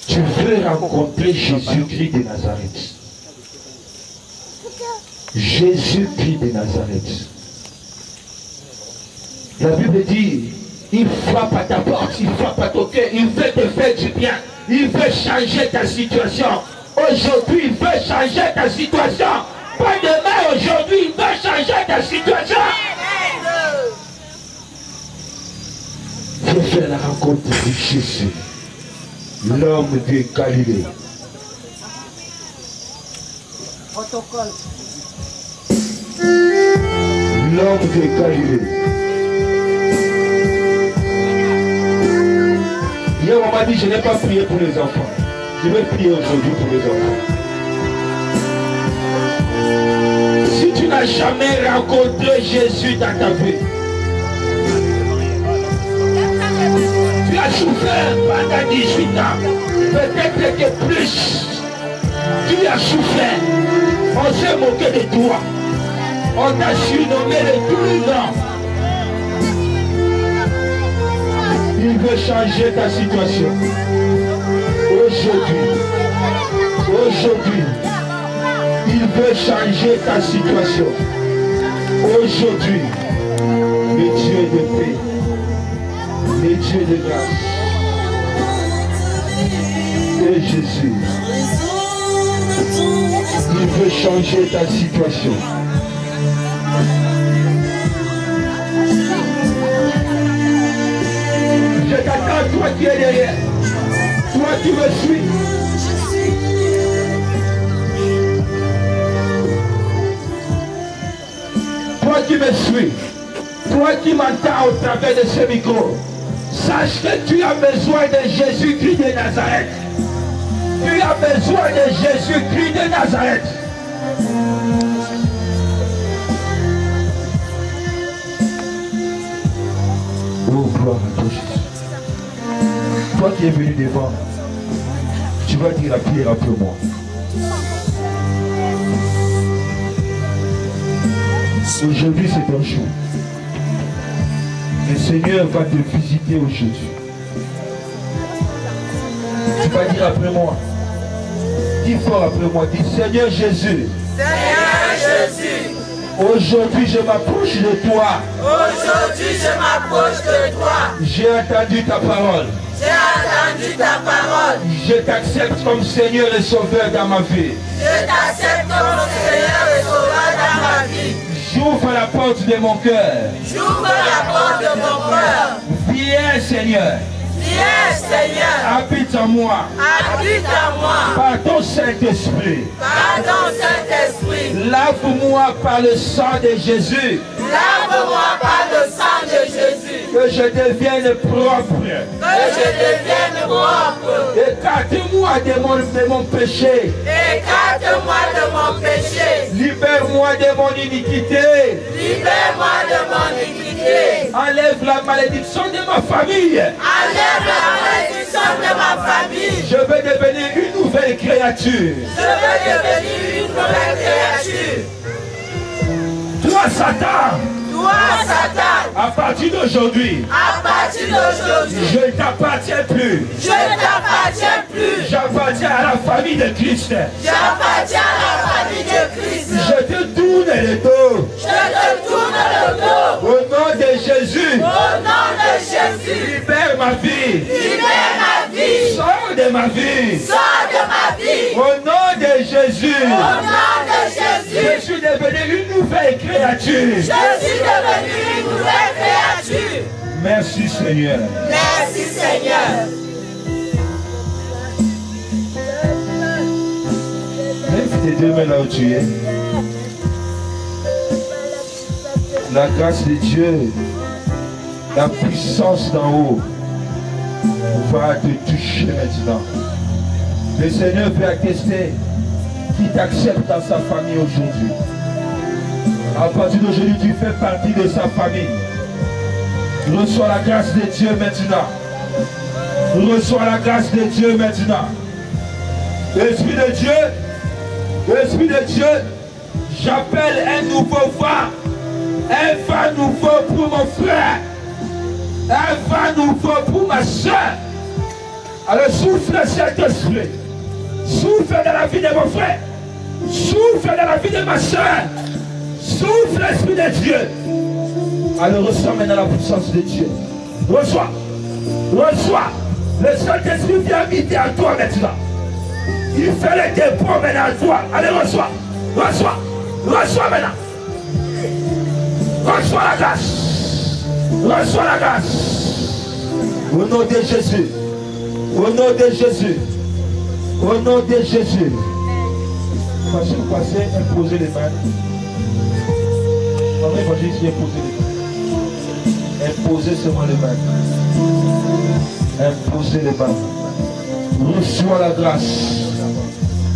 tu veux rencontrer Jésus-Christ de Nazareth. Jésus-Christ de Nazareth. La Bible dit, il frappe à ta porte, il frappe à ton cœur, il veut te faire du bien, il veut changer ta situation. Aujourd'hui, il veut changer ta situation. Pas demain, aujourd'hui, il veut changer ta situation. Viens faire la rencontre de Jésus. l'homme de Galilée. L'homme de Galilée. Hier, on m'a dit, je n'ai pas prié pour les enfants. Je vais prier aujourd'hui pour les enfants. Si tu n'as jamais rencontré Jésus dans ta vie, tu as souffert pendant 18 ans, peut-être que plus. Tu as souffert. On s'est moqué de toi. On t'a surnommé le tout grand. Il veut changer ta situation. Aujourd'hui, il veut changer ta situation. Aujourd'hui, le Dieu de paix, le Dieu de grâce, et Jésus, il veut changer ta situation. Je t'attends, toi qui es derrière, toi qui me suis. Toi qui me suis, toi qui m'entends au travers de ce micro, sache que tu as besoin de Jésus-Christ de Nazareth. Tu as besoin de Jésus-Christ de Nazareth. Oh, gloire à toi, Jésus. Toi qui es venu devant, tu vas dire la prière après moi. Aujourd'hui, c'est ton jour. Le Seigneur va te visiter aujourd'hui. Tu vas dire après moi. Dis fort après moi. Dis Seigneur Jésus. Seigneur Jésus. Aujourd'hui, je m'approche de toi. Aujourd'hui, je m'approche de toi. J'ai entendu ta parole. J'ai entendu ta parole. Je t'accepte comme Seigneur et Sauveur dans ma vie. Je t'accepte comme Seigneur et Sauveur dans ma vie. J'ouvre la porte de mon cœur. J'ouvre la porte de mon cœur. Viens, Seigneur. Viens, Seigneur. Habite en moi. Habite en moi. Par ton Saint-Esprit. Par ton Saint-Esprit. Lave-moi par le sang de Jésus. Lave-moi par le sang de Jésus. Que je devienne propre. Que je devienne propre. Écarte-moi de mon péché. Écarte-moi de mon péché. Libère-moi de mon iniquité. Libère-moi de mon iniquité. Enlève la malédiction de ma famille. Enlève la malédiction de ma famille. Je veux devenir une nouvelle créature. Je veux devenir une nouvelle créature. Toi, Satan. Toi, Satan. À partir d'aujourd'hui. À partir d'aujourd'hui. Je ne t'appartiens plus. Je ne t'appartiens plus. J'appartiens à la famille de Christ. J'appartiens à la famille de Christ. Je te tourne le dos. Je te tourne le dos. Au nom de Jésus. Au nom de Jésus. Libère ma vie. Libère ma vie. Sors de ma vie. Sors de ma vie. Au nom de Jésus. Au nom de Jésus. Je suis devenu une nouvelle créature. Je suis devenu une nouvelle créature. Merci Seigneur. Merci Seigneur. Lève tes deux mains là où tu es. La grâce de Dieu, la puissance d'en haut va te toucher maintenant. Le Seigneur veut attester qu'il t'accepte dans sa famille aujourd'hui. À partir d'aujourd'hui, tu fais partie de sa famille. Reçois la grâce de Dieu maintenant. Reçois la grâce de Dieu maintenant. L'Esprit de Dieu, j'appelle un nouveau vent. Un vent nouveau pour mon frère. Un vent nouveau pour ma soeur. Alors souffle Saint-Esprit. Souffle dans la vie de mon frère. Souffle dans la vie de ma soeur. Souffle l'Esprit de Dieu. Alors reçois maintenant la puissance de Dieu. Reçois. Reçois. Le Saint-Esprit vient habiter en toi maintenant. Il fait le dépôt maintenant en toi. Allez, reçois. Reçois. Reçois maintenant. Reçois la grâce. Reçois la grâce. Au nom de Jésus. Au nom de Jésus. Au nom de Jésus. Passez, imposez les mains. On va ici imposer les mains. Imposez seulement les mains. Imposez les mains. Reçois la grâce.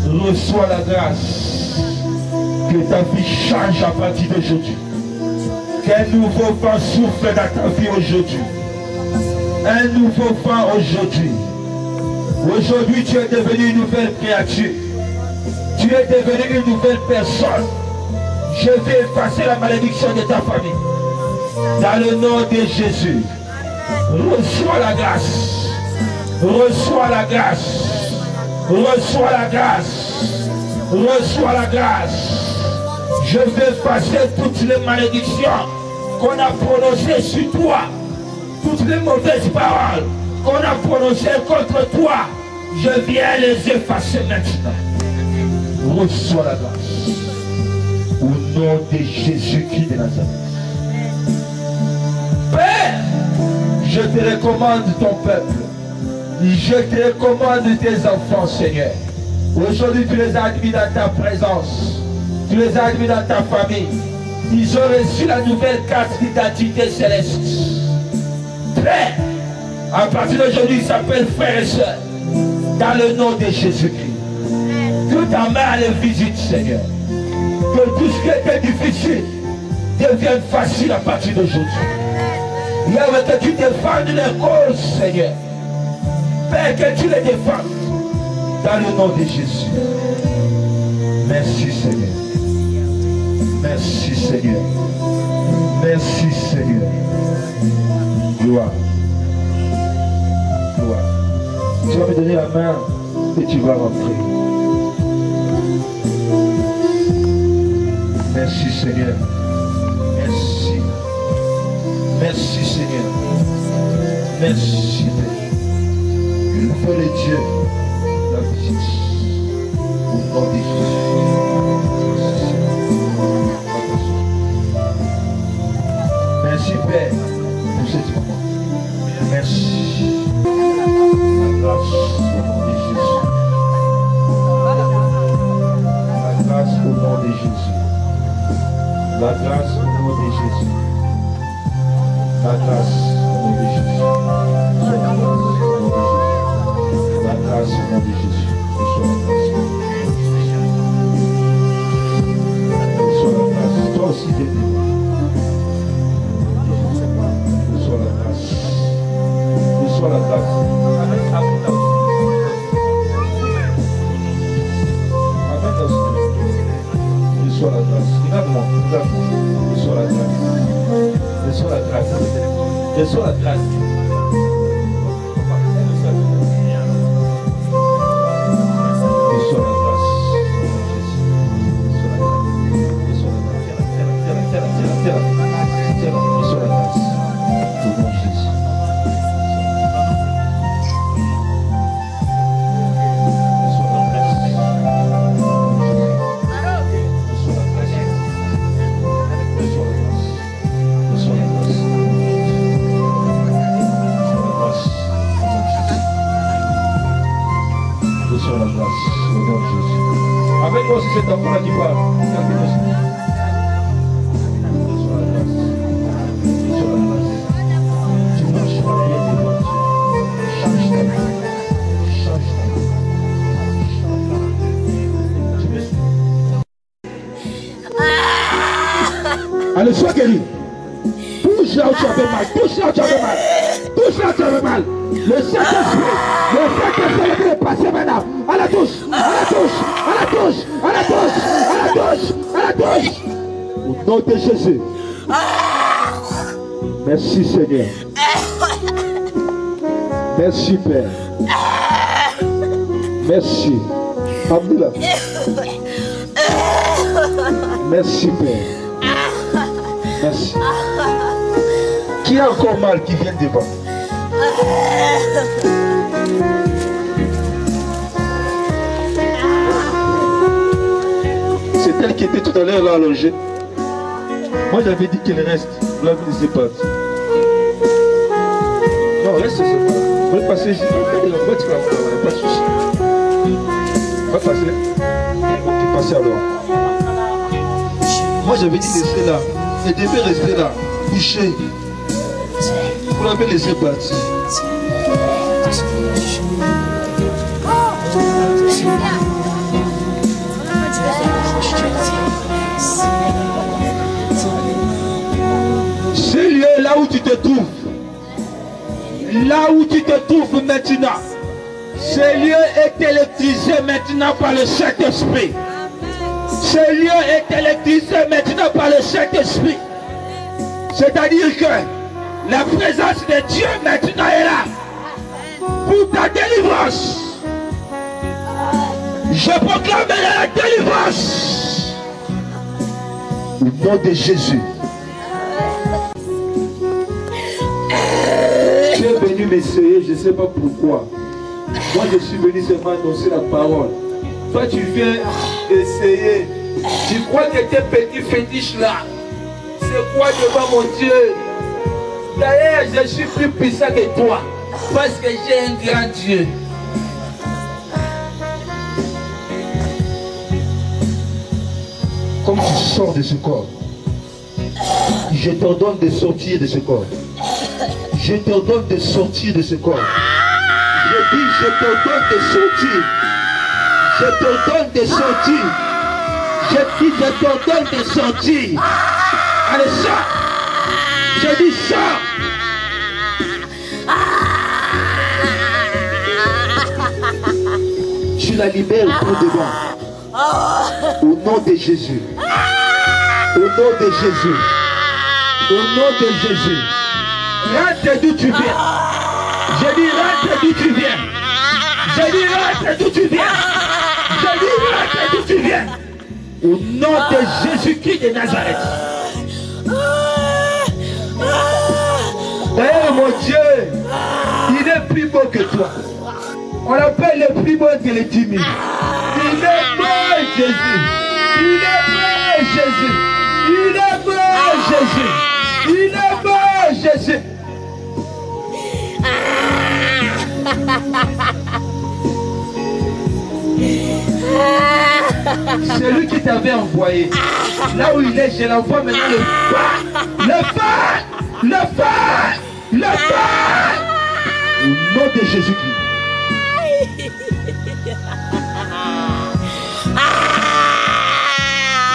Reçois la grâce. Que ta vie change à partir d'aujourd'hui. Qu'un nouveau vent souffle dans ta vie aujourd'hui. Un nouveau vent aujourd'hui. Aujourd'hui, tu es devenu une nouvelle créature. Tu es devenu une nouvelle personne. Je vais effacer la malédiction de ta famille. Dans le nom de Jésus. Reçois la grâce. Reçois la grâce. Reçois la grâce. Reçois la grâce. Je vais effacer toutes les malédictions qu'on a prononcées sur toi. Toutes les mauvaises paroles qu'on a prononcées contre toi. Je viens les effacer maintenant. Reçois la grâce. Au nom de Jésus-Christ de Nazareth. Père, je te recommande ton peuple. Je te recommande tes enfants, Seigneur. Aujourd'hui, tu les as admis dans ta présence. Tu les as admis dans ta famille. Ils ont reçu la nouvelle carte d'identité céleste. Père, à partir d'aujourd'hui, ils s'appellent frères et sœurs. Dans le nom de Jésus-Christ. Que ta main les visite, Seigneur. Que tout ce qui était difficile devienne facile à partir d'aujourd'hui. Yahweh, que tu défendes les causes, Seigneur. Père, que tu les défendes. Dans le nom de Jésus. Merci, Seigneur. Merci, Seigneur. Merci, Seigneur. Gloire. Gloire. Tu vas me donner la main et tu vas rentrer. Merci, Seigneur. Merci. Merci, Seigneur. Merci, Père. Le feu de Dieu, la visite. Au nom de Jésus. Merci, Père, pour ce moment. Merci. La grâce au nom de Jésus. La grâce au nom de Jésus. La grâce au nom de Jésus. La grâce au nom de Jésus. La grâce au nom de Jésus. Reçois la grâce. Toi aussi, Dieu. Reçois la grâce. Reçois la grâce. Reçois la grâce. Regarde-moi, regarde-moi. Reçois la grâce. Reçois la grâce. Reçois la grâce. Avec moi aussi cet enfant qui parle. Tu marches par les devant Dieu. Change ta vie. Change ta vie. Tu me suis. Allez, sois guéri. Touche là où tu avais mal. Touche là où tu avais mal. Touche là où tu avais mal. Le Saint-Esprit est passé maintenant. À la touche, à la touche, à la touche, à la touche, à la touche, à la touche. Au nom de Jésus. Merci Seigneur. Merci Père. Merci. Abdullah. Merci Père. Merci. Qui a encore mal qui vient devant? C'est elle qui était tout à l'heure là allongée. Moi j'avais dit qu'elle reste. Vous l'avez laissé partir. Non, reste, c'est pas. Vous pouvez passer ici. Pas de souci. On va passer. Ok, passez alors. Moi j'avais dit laisser là. Elle devait rester là. Couché. Vous l'avez laissé partir. Ce lieu là où tu te trouves, là où tu te trouves maintenant, ce lieu est électrisé maintenant par le Saint-Esprit. Ce lieu est électrisé maintenant par le Saint-Esprit. C'est-à-dire que la présence de Dieu maintenant est là pour ta délivrance. Je proclame la délivrance au nom de Jésus. Tu es venu m'essayer, je ne sais pas pourquoi. Moi je suis venu seulement annoncer la parole. Toi tu viens essayer. Tu crois que tes petits fétiches là, c'est quoi devant mon Dieu? D'ailleurs je suis plus puissant que toi. Parce que j'ai un grand Dieu. Comme tu sors de ce corps, je t'ordonne de sortir de ce corps. Je t'ordonne de sortir de ce corps. Je dis, je t'ordonne de sortir. Je t'ordonne de sortir. Je dis, je t'ordonne de sortir. Allez, sors. Je dis, sors. Tu la libères pour devant. Au nom de Jésus. Au nom de Jésus. Au nom de Jésus. Rentre d'où tu viens. Je dis rentre d'où tu viens. Je dis rentre d'où tu viens. Je dis rentre d'où tu viens. Au nom de Jésus-Christ de Nazareth. D'ailleurs mon Dieu, il est plus beau que toi. On l'appelle le plus beau que les timides. Il est beau Jésus. Il est beau Jésus. Il est beau Jésus. Il est beau Jésus. C'est lui qui t'avait envoyé. Là où il est, je l'envoie maintenant le feu. Le feu. Le feu. Le feu. Au nom de Jésus-Christ.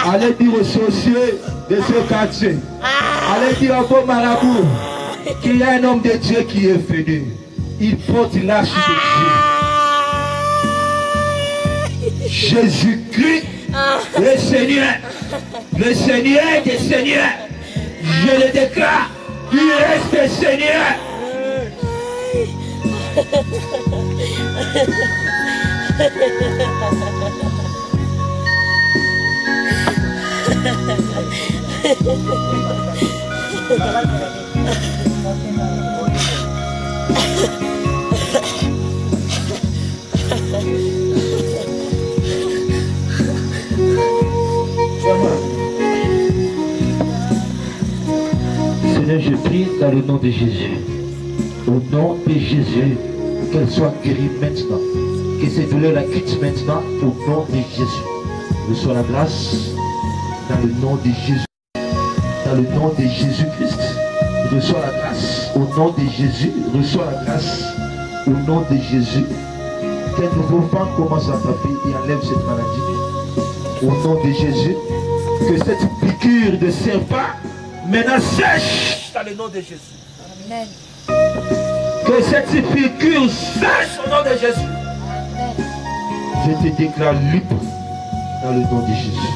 Allez dire aux sorciers de ce quartier. Allez dire au beau marabout qu'il y a un homme de Dieu qui est venu. Il porte l'arche de Dieu. Jésus-Christ, le Seigneur des Seigneurs. Je le déclare, il reste Seigneur. Seigneur, je prie dans le nom de Jésus. Au nom de Jésus, qu'elle soit guérie maintenant. Que cette douleur la quitte maintenant. Au nom de Jésus. Reçois la grâce dans le nom de Jésus. Dans le nom de Jésus-Christ. Reçois la grâce. Au nom de Jésus. Reçois la grâce. Au nom de Jésus. Qu'un nouveau vent commence à taper et enlève cette maladie. Au nom de Jésus. Que cette piqûre de serpent maintenant sèche dans le nom de Jésus. Amen. Que cette piqûre sèche au nom de Jésus. Amen. Je te déclare libre dans le nom de Jésus.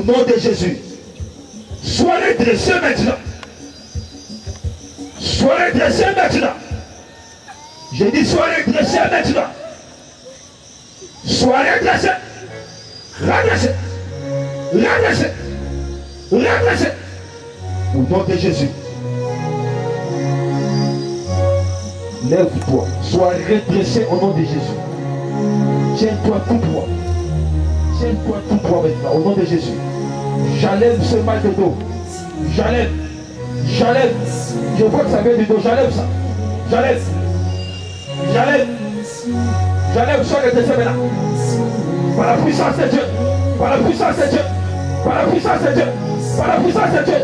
nom de Jésus. Sois redressé maintenant. Sois redressé maintenant. J'ai dit sois redressé maintenant. Sois redressé. Redressé. Redressé. Redressé. Au nom de Jésus. Lève-toi. Sois redressé au nom de Jésus. Tiens-toi tout droit. Tiens-toi tout droit maintenant. Au nom de Jésus. J'enlève ce mal de dos. J'enlève. J'enlève. Je vois que ça vient du dos. J'enlève ça. J'enlève. J'enlève. J'enlève. Sois redressé maintenant. Par la puissance de Dieu. Par la puissance de Dieu. Par la puissance de Dieu. Par la puissance de Dieu.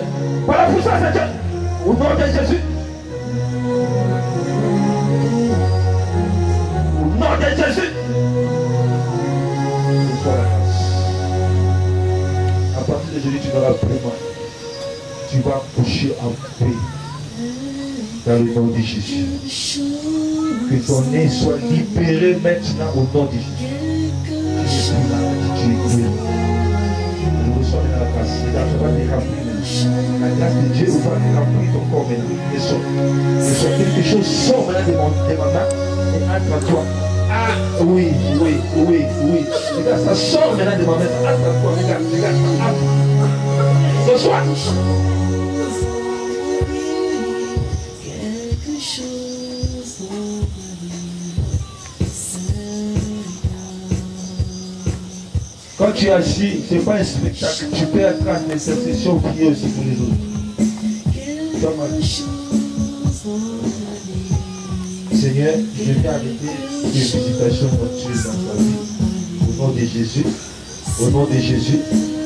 Par la puissance de Dieu. Au nom de Jésus. Au nom de Jésus. À partir d'aujourd'hui, tu n'auras plus mal. Tu vas coucher en paix. Dans le nom de Jésus. Que ton nez soit libéré maintenant au nom de Jésus. Tu n'es plus malade, tu es guéri. Nous reçois la grâce. Et là, tu vas te remplir. La grâce de Dieu va remplir ton corps maintenant. Et sort quelque chose sort maintenant de ma main et entre à toi. Ah oui, oui, oui, oui. Regarde, ça sort maintenant de ma main. Entre à toi. Regarde, regarde. Reçois. Quand tu es assis, ce n'est pas un spectacle. Tu peux être en intercession, prier aussi pour les autres. Seigneur, je viens arrêter les visitations mortuaires dans ta vie. Au nom de Jésus. Au nom de Jésus.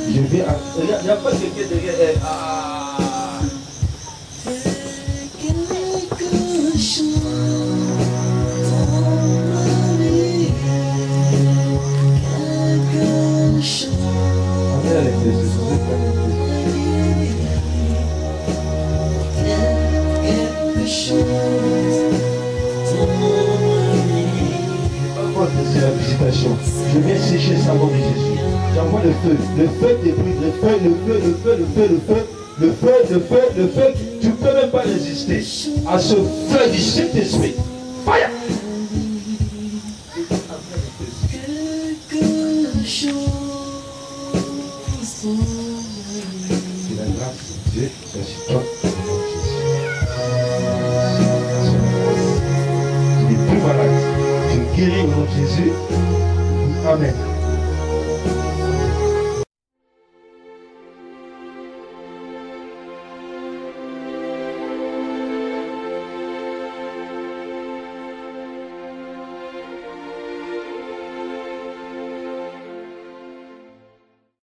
Je viens arrêter. Il n'y a pas quelqu'un derrière. C'est la visitation. Je viens sécher ça au nom de Jésus. J'envoie le feu. Le feu débrouille. Le feu, le feu, le feu, le feu, le feu. Le feu, le feu, le feu. Tu ne peux même pas résister à ce feu du Saint-Esprit. Fire! Que la grâce de Dieu soit sur toi. Tu n'es plus malade. Tu es guéri au nom de Jésus. Amen.